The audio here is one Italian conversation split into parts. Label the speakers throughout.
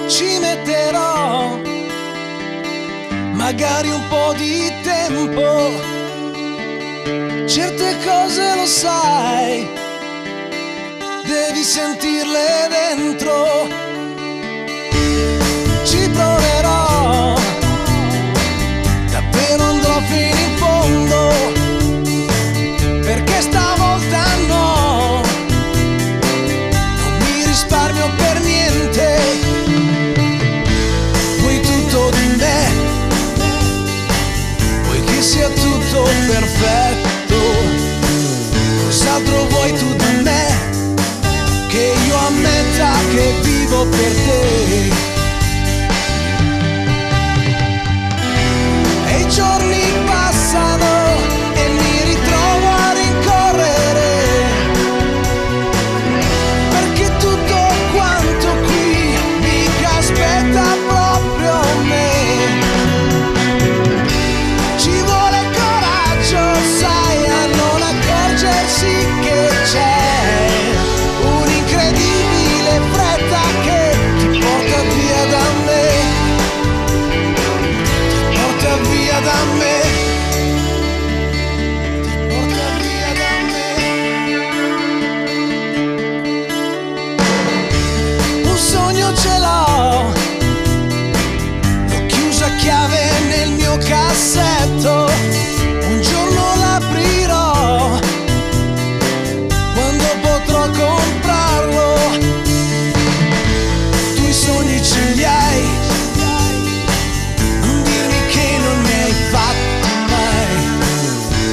Speaker 1: Ci metterò magari un po' di tempo, certe cose lo sai, devi sentirle dentro. Ci proverò, davvero andrò fino in fondo, perché stavolta no, non mi risparmio per niente. Vuoi tutto di me, vuoi che sia tutto perfetto, cos'altro vuoi tu da me, che io ammetta che vivo per te. E i giorni passano e mi ritrovo a rincorrere, perché tutto quanto qui mica aspetta proprio me. Ci vuole coraggio, sai, a non accorgersi che c'è un'incredibile fretta che ti porta via da me, ti porta via da me, ti porta via da me. Un sogno ce l'ho, l'ho chiuso a chiave nel mio cassetto, un giorno l'aprirò quando potrò comprarlo. Tu i sogni ce li hai, non dirmi che non ne hai fatti mai.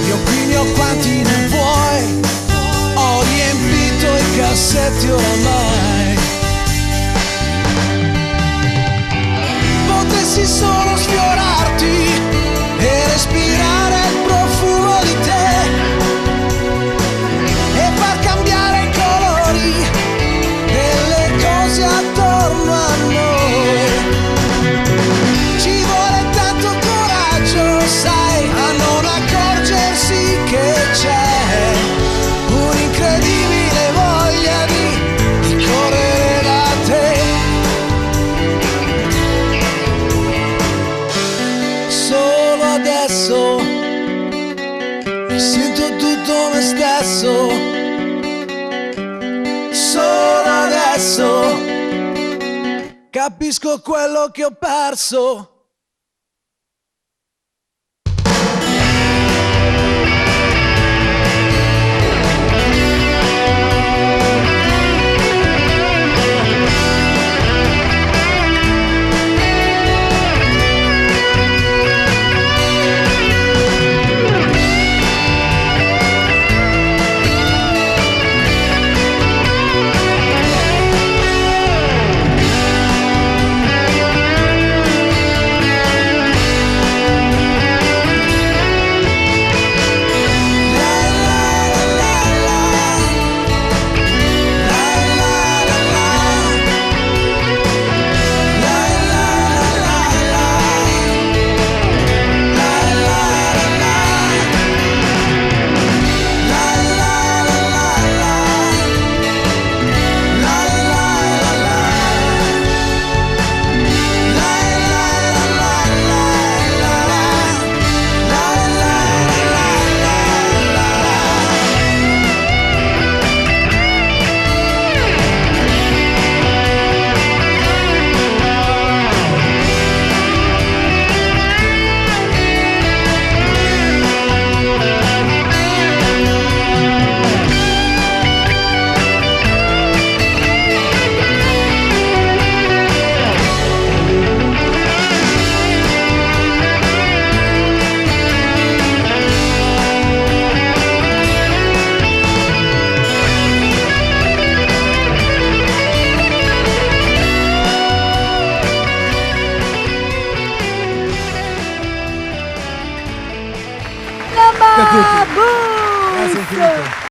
Speaker 1: Io qui ne ho quanti ne vuoi, ho riempito i cassetti oramai. Potessi solo sfiorarti e respirare il profumo di te e far cambiare i colori delle cose attorno a noi. Ci vuole tanto coraggio, sai, a non accorgersi che c'è un'incredibile voglia di correre da te. Solo adesso mi sento tutto me stesso, solo adesso capisco quello che ho perso.